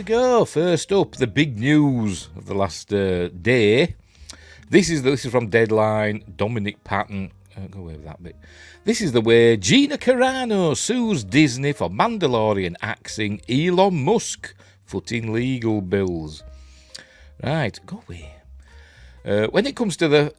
we go. First up, the big news of the last day. This is from Deadline. Dominic Patton. Go away with that bit. This is the way Gina Carano sues Disney for Mandalorian axing Elon Musk, footing legal bills. Right, go away. When it comes to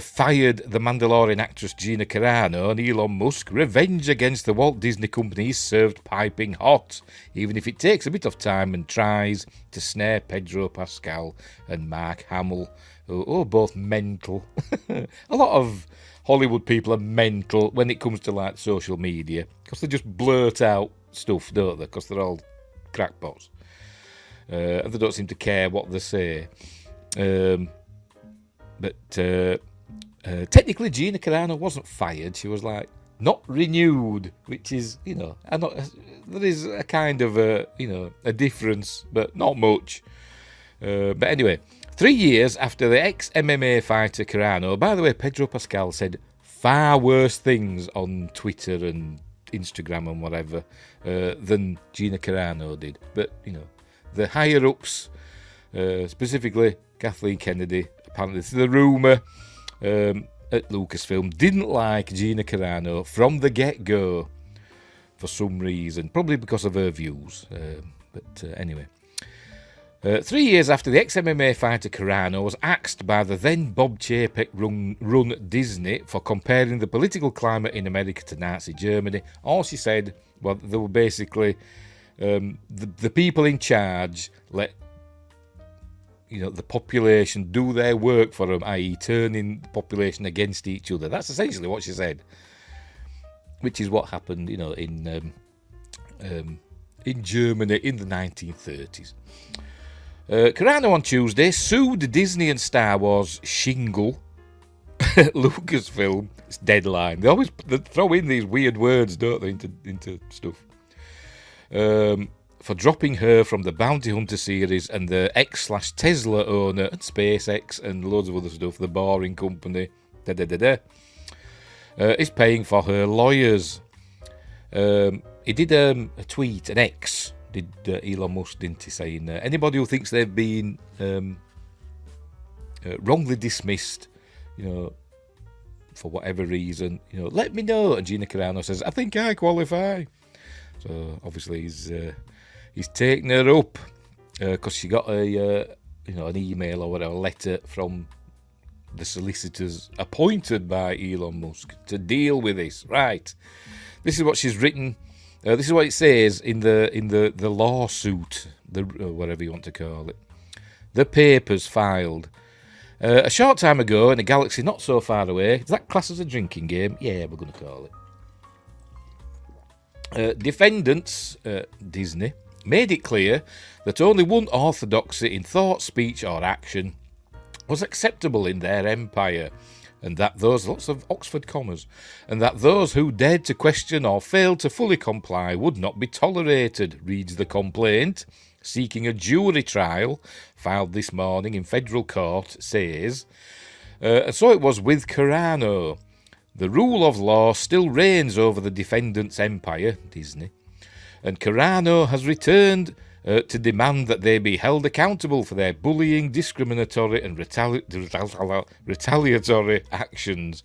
fired the Mandalorian actress Gina Carano and Elon Musk, revenge against the Walt Disney Company is served piping hot, even if it takes a bit of time and tries to snare Pedro Pascal and Mark Hamill, who are both mental. A lot of Hollywood people are mental when it comes to like social media, because they just blurt out stuff, don't they? Because they're all crackpots, and they don't seem to care what they say. But technically, Gina Carano wasn't fired. She was like not renewed, which is, there is a kind of a difference, but not much. But anyway, 3 years after the ex-MMA fighter Carano, by the way, Pedro Pascal said far worse things on Twitter and Instagram and whatever than Gina Carano did. But, the higher-ups, specifically Kathleen Kennedy, apparently this is the rumour at Lucasfilm, didn't like Gina Carano from the get-go for some reason, probably because of her views. But anyway. 3 years after the ex-MMA fighter Carano was axed by the then Bob Chapek run Disney for comparing the political climate in America to Nazi Germany, all she said, well, they were basically the people in charge let the population do their work for them, i.e. turning the population against each other. That's essentially what she said, which is what happened, in Germany in the 1930s. Carano on Tuesday sued Disney and Star Wars Shingle, Lucasfilm, it's Deadline. They throw in these weird words, don't they, into stuff. For dropping her from the Bounty Hunter series and the X/Tesla owner and SpaceX and loads of other stuff, the Boring Company, is paying for her lawyers. He did a tweet, an X, did Elon Musk, didn't he, saying anybody who thinks they've been wrongly dismissed, for whatever reason, let me know. And Gina Carano says, I think I qualify. So obviously he's taken her up because she got an email or whatever, a letter from the solicitors appointed by Elon Musk to deal with this. Right, this is what she's written. This is what it says in the lawsuit, whatever you want to call it. The papers filed a short time ago in a galaxy not so far away. Is that class as a drinking game? Yeah, we're going to call it. Defendants, Disney, made it clear that only one orthodoxy in thought, speech or action was acceptable in their empire, and that those, lots of Oxford commas, and that those who dared to question or failed to fully comply would not be tolerated, reads the complaint, seeking a jury trial, filed this morning in federal court, says, and so it was with Carano. The rule of law still reigns over the defendant's empire, Disney, and Carano has returned to demand that they be held accountable for their bullying, discriminatory and retaliatory actions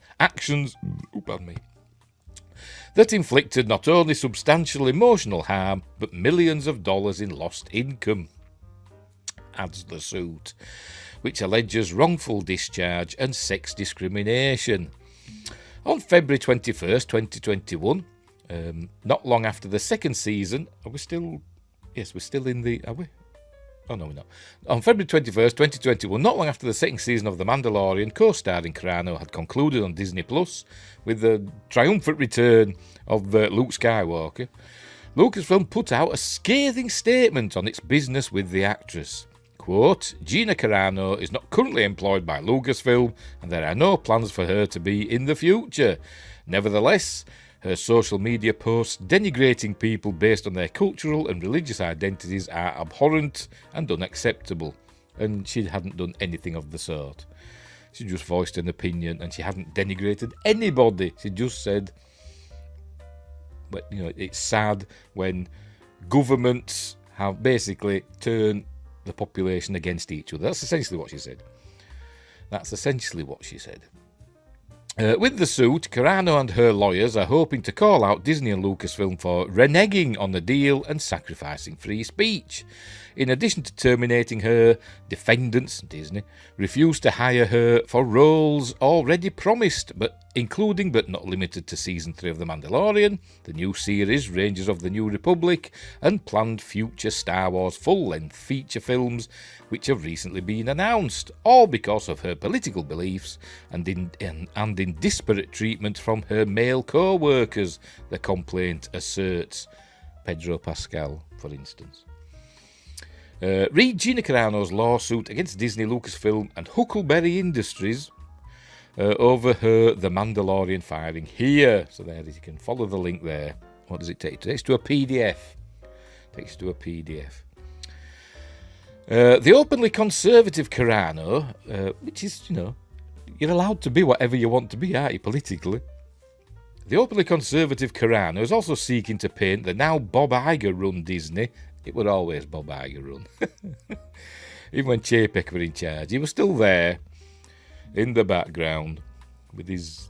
that inflicted not only substantial emotional harm, but millions of dollars in lost income, adds the suit, which alleges wrongful discharge and sex discrimination. On February 21st, 2021, not long after the second season, are we still... Yes, we're still in the... Are we? Oh, no, we're not. On February 21st, 2021, not long after the second season of The Mandalorian, co-starring Carano, had concluded on Disney Plus with the triumphant return of Luke Skywalker, Lucasfilm put out a scathing statement on its business with the actress. Quote, Gina Carano is not currently employed by Lucasfilm, and there are no plans for her to be in the future. Nevertheless, her social media posts denigrating people based on their cultural and religious identities are abhorrent and unacceptable. And she hadn't done anything of the sort. She just voiced an opinion and she hadn't denigrated anybody. She just said, but it's sad when governments have basically turned the population against each other. That's essentially what she said. With the suit, Carano and her lawyers are hoping to call out Disney and Lucasfilm for reneging on the deal and sacrificing free speech. In addition to terminating her, defendants, Disney, refused to hire her for roles already promised, including but not limited to Season 3 of The Mandalorian, the new series Rangers of the New Republic, and planned future Star Wars full-length feature films, which have recently been announced, all because of her political beliefs and in disparate treatment from her male co-workers, the complaint asserts. Pedro Pascal, for instance. Read Gina Carano's lawsuit against Disney, Lucasfilm and Huckleberry Industries over her The Mandalorian firing here. So there you can follow the link there. What does it take? It takes to a PDF. The openly conservative Carano, which is, you're allowed to be whatever you want to be, aren't you, politically? The openly conservative Carano is also seeking to paint the now Bob Iger-run Disney. It was always Bob Iger-run. Even when Chapek were in charge, he was still there in the background with his,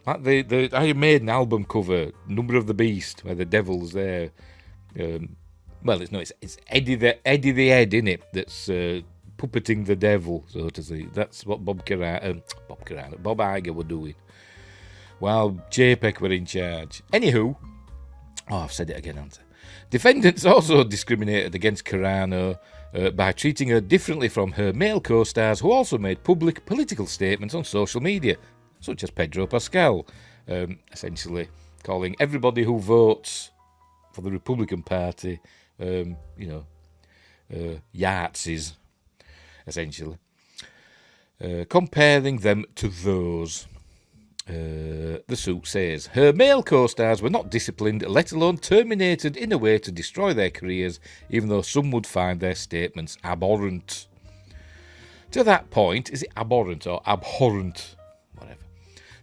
like the Iron Maiden album cover, Number of the Beast, where the devil's there. It's Eddie the Head, innit, that's puppeting the devil, so to say. That's what Bob Iger were doing, while Chapek were in charge. Anywho, I've said it again, haven't I? Defendants also discriminated against Carano by treating her differently from her male co-stars who also made public political statements on social media, such as Pedro Pascal, essentially calling everybody who votes for the Republican Party, Yahtzees, essentially. Comparing them to those. The suit says, her male co-stars were not disciplined, let alone terminated in a way to destroy their careers, even though some would find their statements abhorrent. To that point, is it abhorrent or abhorrent? Whatever.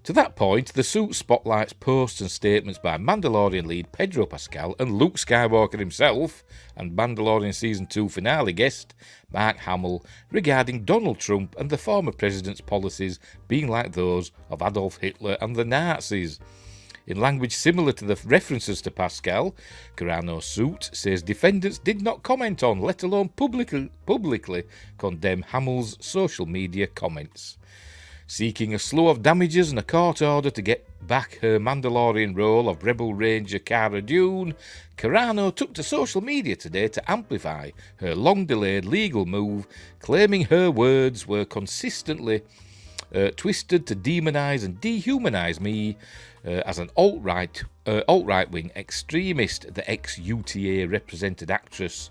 To that point, the suit spotlights posts and statements by Mandalorian lead Pedro Pascal and Luke Skywalker himself, and Mandalorian Season 2 finale guest Mark Hamill, regarding Donald Trump and the former president's policies being like those of Adolf Hitler and the Nazis. In language similar to the references to Pascal, Carano's suit says defendants did not comment on, let alone publicly condemn Hamill's social media comments. Seeking a slew of damages and a court order to get back her Mandalorian role of Rebel Ranger Cara Dune, Carano took to social media today to amplify her long-delayed legal move, claiming her words were consistently twisted to demonise and dehumanise me as an alt-right-wing extremist, the ex-UTA represented actress.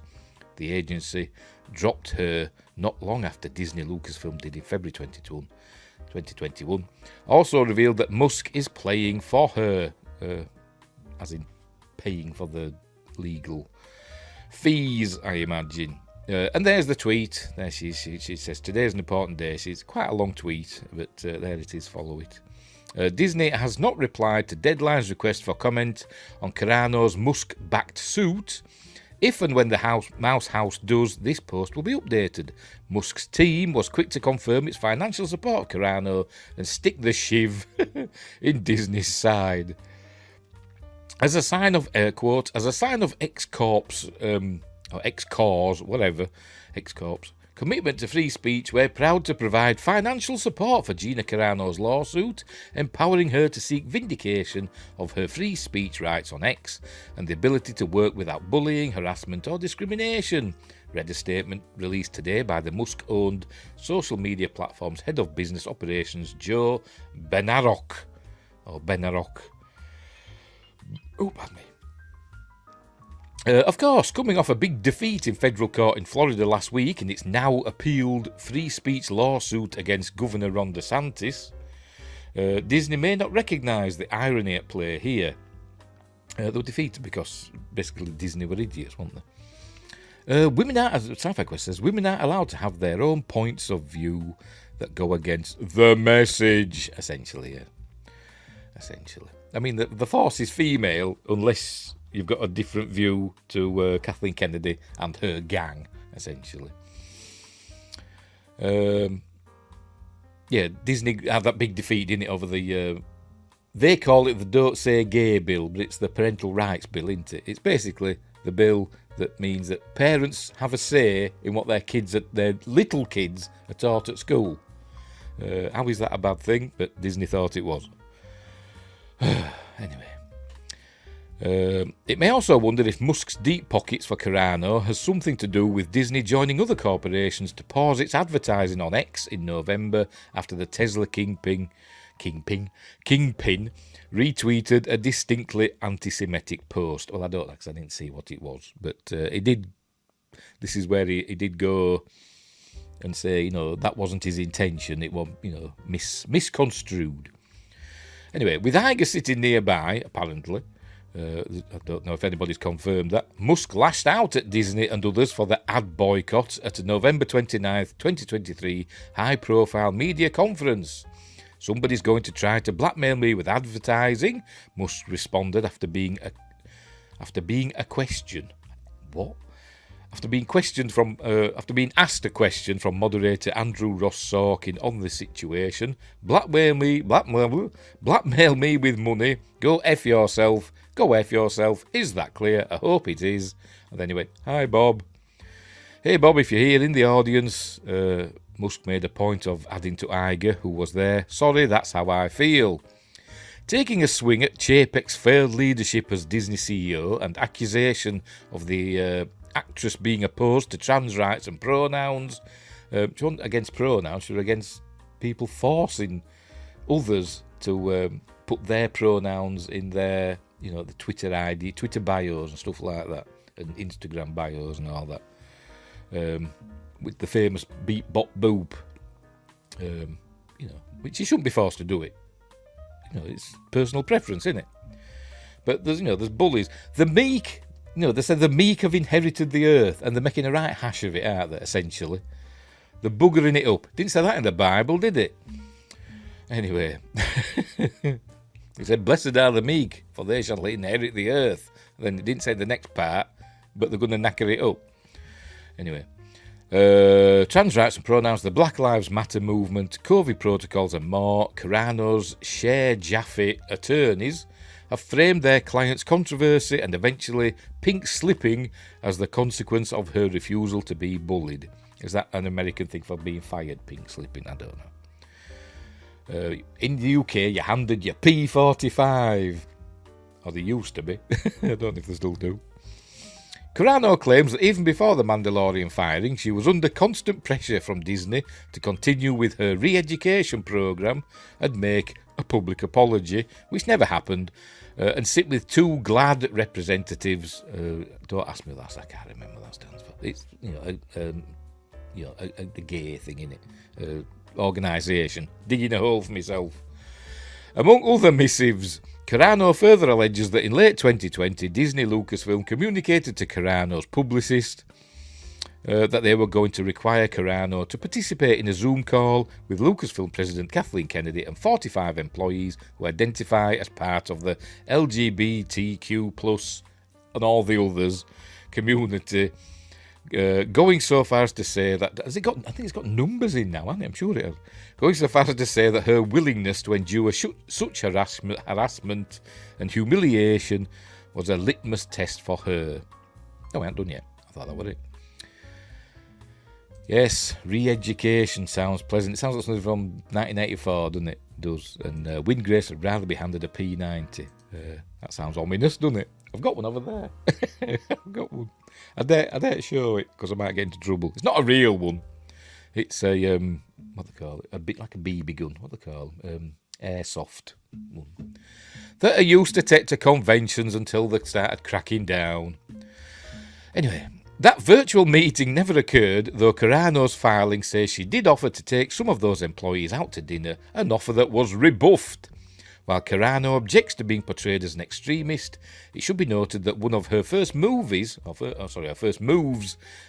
The agency dropped her not long after Disney Lucasfilm did in February 2021, also revealed that Musk is playing for her, as in paying for the legal fees, I imagine. And there's the tweet. There she says, today's an important day. It's quite a long tweet, but there it is, follow it. Disney has not replied to Deadline's request for comment on Carano's Musk-backed suit. If and when the Mouse House does, this post will be updated. Musk's team was quick to confirm its financial support of Carano and stick the shiv in Disney's side. As a sign of, air quotes, as a sign of ex-corps, or ex-cause, whatever, ex-corps, commitment to free speech, we're proud to provide financial support for Gina Carano's lawsuit, empowering her to seek vindication of her free speech rights on X and the ability to work without bullying, harassment or discrimination, read a statement released today by the Musk-owned social media platform's head of business operations, Joe Benarok. Oh, pardon me. Of course, coming off a big defeat in federal court in Florida last week in its now appealed free speech lawsuit against Governor Ron DeSantis, Disney may not recognise the irony at play here. They were defeated because basically Disney were idiots, weren't they? As Sci-Fi Quest says, women are allowed to have their own points of view that go against the message, essentially. I mean, the Force is female unless you've got a different view to Kathleen Kennedy and her gang, essentially. Disney had that big defeat, didn't it, over the... they call it the Don't Say Gay bill, but it's the parental rights bill, isn't it? It's basically the bill that means that parents have a say in what their little kids are taught at school. How is that a bad thing? But Disney thought it was. Anyway. It may also wonder if Musk's deep pockets for Carano has something to do with Disney joining other corporations to pause its advertising on X in November after the Tesla kingpin retweeted a distinctly anti-Semitic post. Well, I don't know because I didn't see what it was, but he did. This is where he did go and say, that wasn't his intention. It was, misconstrued. Anyway, with Iger sitting nearby, apparently, I don't know if anybody's confirmed that, Musk lashed out at Disney and others for the ad boycott at a November 29th, 2023 high-profile media conference. Somebody's going to try to blackmail me with advertising, Musk responded after being a question. What? After being asked a question from moderator Andrew Ross Sorkin on the situation. Blackmail me with money. Go F yourself. Is that clear? I hope it is. And then he went, hi Bob. Hey Bob, if you're here in the audience, Musk made a point of adding to Iger, who was there, sorry, that's how I feel. Taking a swing at Chapek's failed leadership as Disney CEO and accusation of the actress being opposed to trans rights and pronouns. She wasn't against pronouns, she was against people forcing others to put their pronouns in their, the Twitter ID, Twitter bios and stuff like that, and Instagram bios and all that. With the famous beep bop boop, which you shouldn't be forced to do it. It's personal preference, isn't it? But there's bullies. The meek, they said the meek have inherited the earth, and they're making a right hash of it, aren't they, essentially? They're buggering it up. Didn't say that in the Bible, did it? Anyway, it said, blessed are the meek, for they shall inherit the earth. And then it didn't say the next part, but they're going to knacker it up. Anyway, trans rights and pronouns, the Black Lives Matter movement, COVID protocols and more, Carano's Share Jaffe attorneys have framed their client's controversy and eventually pink slipping as the consequence of her refusal to be bullied. Is that an American thing for being fired, pink slipping? I don't know. In the UK, you handed your P45. Or they used to be. I don't know if they still do. Carano claims that even before the Mandalorian firing, she was under constant pressure from Disney to continue with her re-education programme and make a public apology, which never happened, and sit with two GLAD representatives. Don't ask me that, I can't remember what that stands for. It's, the gay thing, innit? Organisation. Digging a hole for myself. Among other missives, Carano further alleges that in late 2020, Disney Lucasfilm communicated to Carano's publicist that they were going to require Carano to participate in a Zoom call with Lucasfilm President Kathleen Kennedy and 45 employees who identify as part of the LGBTQ+ and all the others community, going so far as to say that, I think it's got numbers in now, hasn't it? I'm sure it has. Going so far as to say that her willingness to endure such harassment and humiliation was a litmus test for her. No, we haven't done yet. I thought that was it. Yes, re-education sounds pleasant. It sounds like something from 1984, doesn't it? It does. And Windgrace would rather be handed a P90. That sounds ominous, doesn't it? I've got one over there. I've got one. I dare show it because I might get into trouble. It's not a real one. It's a what they call it? A bit like a BB gun. What they call airsoft one that I used to take to conventions until they started cracking down. Anyway, that virtual meeting never occurred, though Carano's filing says she did offer to take some of those employees out to dinner, an offer that was rebuffed. While Carano objects to being portrayed as an extremist, it should be noted that one of her first moves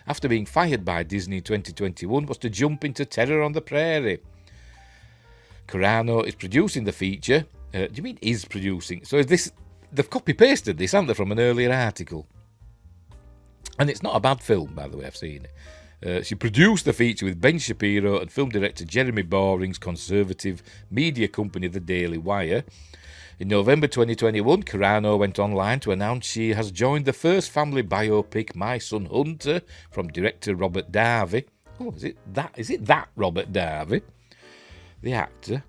after being fired by Disney in 2021 was to jump into Terror on the Prairie. Carano is producing the feature. Do you mean is producing? So is this they've copy-pasted this, haven't they, from an earlier article. And it's not a bad film, by the way, I've seen it. She produced the feature with Ben Shapiro and film director Jeremy Boring's conservative media company, The Daily Wire. In November 2021, Carano went online to announce she has joined the first family biopic, My Son Hunter, from director Robert Darby. Oh, is it that Robert Darby? The actor.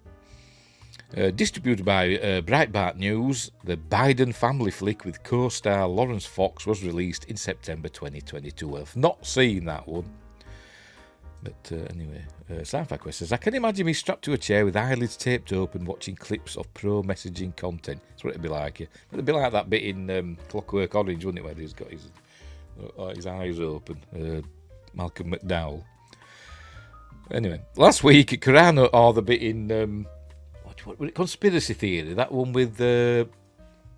Distributed by Breitbart News, the Biden family flick with co-star Lawrence Fox was released in September 2022. I've not seen that one. But anyway, Sci-Fi Quest says, I can imagine me strapped to a chair with eyelids taped open watching clips of pro-messaging content. That's what it'd be like. Yeah. It'd be like that bit in Clockwork Orange, wouldn't it, where he's got his eyes open. Malcolm McDowell. Anyway, last week, Carano, or the bit in... what was it? Conspiracy Theory, that one with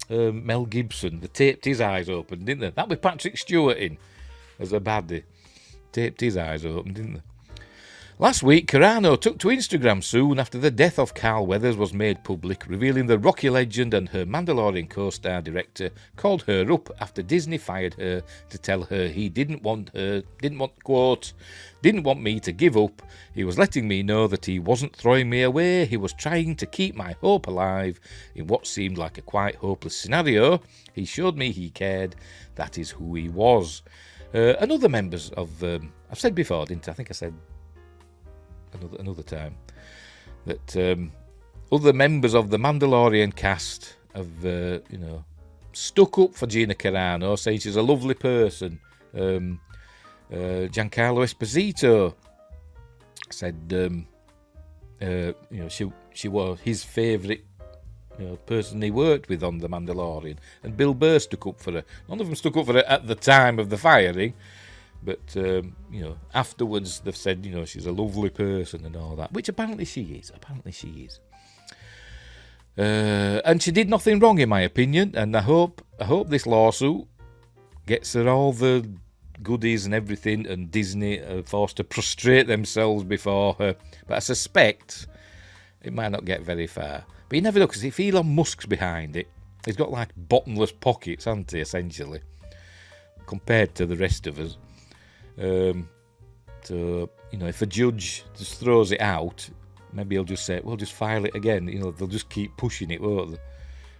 Mel Gibson. They taped his eyes open, didn't they? That with Patrick Stewart in as a baddie. Taped his eyes open, didn't they? Last week, Carano took to Instagram soon after the death of Carl Weathers was made public, revealing the Rocky legend and her Mandalorian co-star director called her up after Disney fired her to tell her he didn't want me to give up. He was letting me know that he wasn't throwing me away. He was trying to keep my hope alive in what seemed like a quite hopeless scenario. He showed me he cared. That is who he was. And other members of... I've said before, didn't I? I think I said another time that other members of the Mandalorian cast have, stuck up for Gina Carano, saying she's a lovely person. Giancarlo Esposito said, she was his favourite person he worked with on The Mandalorian. And Bill Burr stuck up for her. None of them stuck up for her at the time of the firing, but, afterwards they've said, she's a lovely person and all that, which apparently she is. And she did nothing wrong, in my opinion, and I hope this lawsuit gets her all the goodies and everything, and Disney are forced to prostrate themselves before her. But I suspect it might not get very far. But you never know, because if Elon Musk's behind it, he's got like bottomless pockets, hasn't he, essentially, compared to the rest of us. So, if a judge just throws it out, maybe he'll just say, well, just file it again. They'll just keep pushing it, won't they?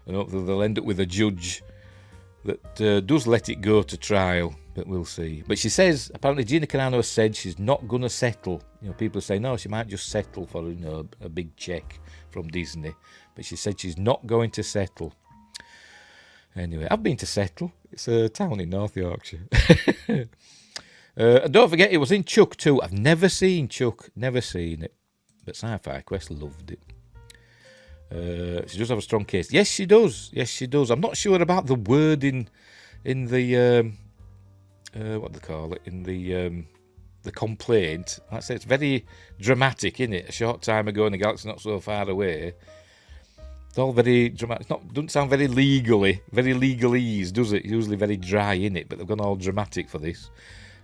And hopefully they'll end up with a judge that does let it go to trial, but we'll see. But she says, apparently Gina Carano said she's not going to settle. People are saying, no, she might just settle for, a big check from Disney. But she said she's not going to settle. Anyway, I've been to Settle. It's a town in North Yorkshire. And don't forget, it was in Chuck too. I've never seen Chuck, never seen it. But Sci-Fi Quest loved it. She does have a strong case. Yes, she does. I'm not sure about the wording in the what do they call it, in the complaint. Like I say, it's very dramatic, isn't it? A short time ago in a galaxy not so far away. It's all very dramatic. Doesn't sound very legalese, does it? Usually very dry, in it, but they've gone all dramatic for this.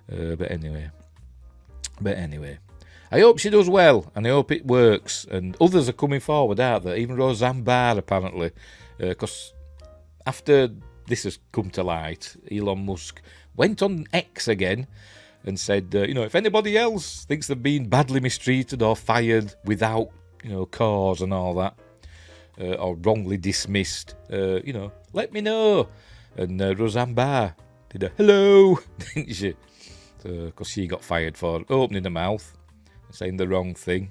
But anyway, I hope she does well, and I hope it works. And others are coming forward, aren't they? Even Roseanne Barr, apparently, because after this has come to light, Elon Musk went on X again and said, if anybody else thinks they've been badly mistreated or fired without, cause and all that, or wrongly dismissed, let me know. And Roseanne Barr did a hello, didn't she? Because she got fired for opening her mouth and saying the wrong thing.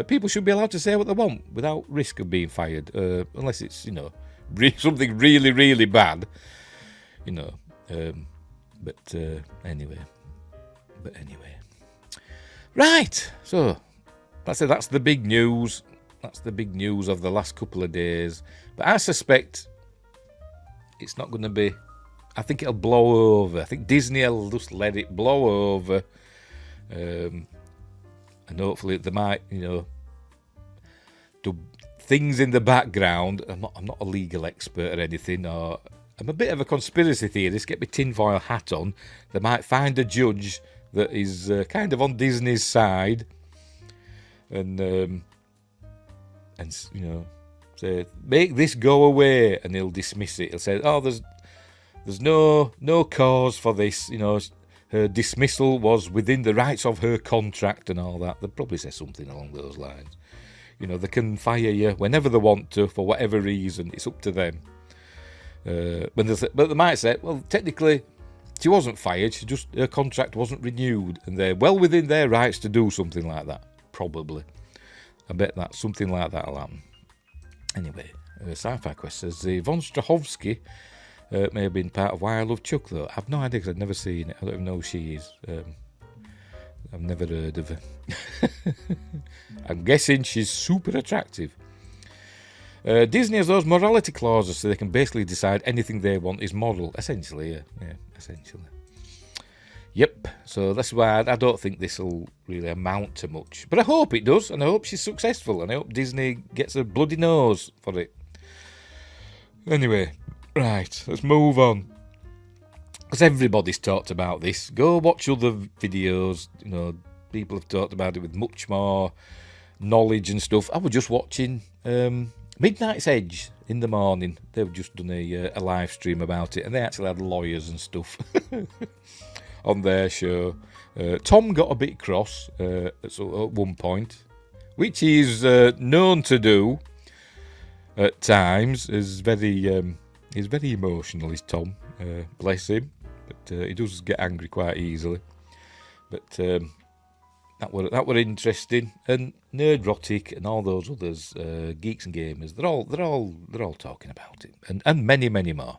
People should be allowed to say what they want without risk of being fired, unless it's, something really, really bad, But anyway. Right, so that's it. That's the big news. That's the big news of the last couple of days. But I suspect it's not going to be... I think it'll blow over. I think Disney will just let it blow over. And hopefully they might, do things in the background. I'm not a legal expert or anything. Or I'm a bit of a conspiracy theorist. Get my tinfoil hat on. They might find a judge that is kind of on Disney's side. And say, make this go away, and he'll dismiss it. He'll say, oh, there's no cause for this, her dismissal was within the rights of her contract and all that. They'll probably say something along those lines. They can fire you whenever they want to for whatever reason. It's up to them. But they might say, well, technically, she wasn't fired. Her contract wasn't renewed, and they're well within their rights to do something like that. Probably, I bet that something like that'll happen. Anyway, Sci-Fi Quest says the Von Strahovski may have been part of Why I Love Chuck, though. I've no idea because I've never seen it. I don't even know who she is. I've never heard of her. I'm guessing she's super attractive. Disney has those morality clauses so they can basically decide anything they want is moral. Essentially, yeah, essentially. Yep, so that's why I don't think this will really amount to much. But I hope it does, and I hope she's successful, and I hope Disney gets a bloody nose for it. Anyway, right, let's move on. Because everybody's talked about this. Go watch other videos. People have talked about it with much more knowledge and stuff. I was just watching Midnight's Edge in the morning. They've just done a live stream about it, and they actually had lawyers and stuff on their show. Tom got a bit cross at one point, which he's known to do at times. He's very emotional, is Tom. Bless him. But he does get angry quite easily. But that were interesting, and Nerdrotic and all those others, Geeks and Gamers. They're all talking about it, and many more.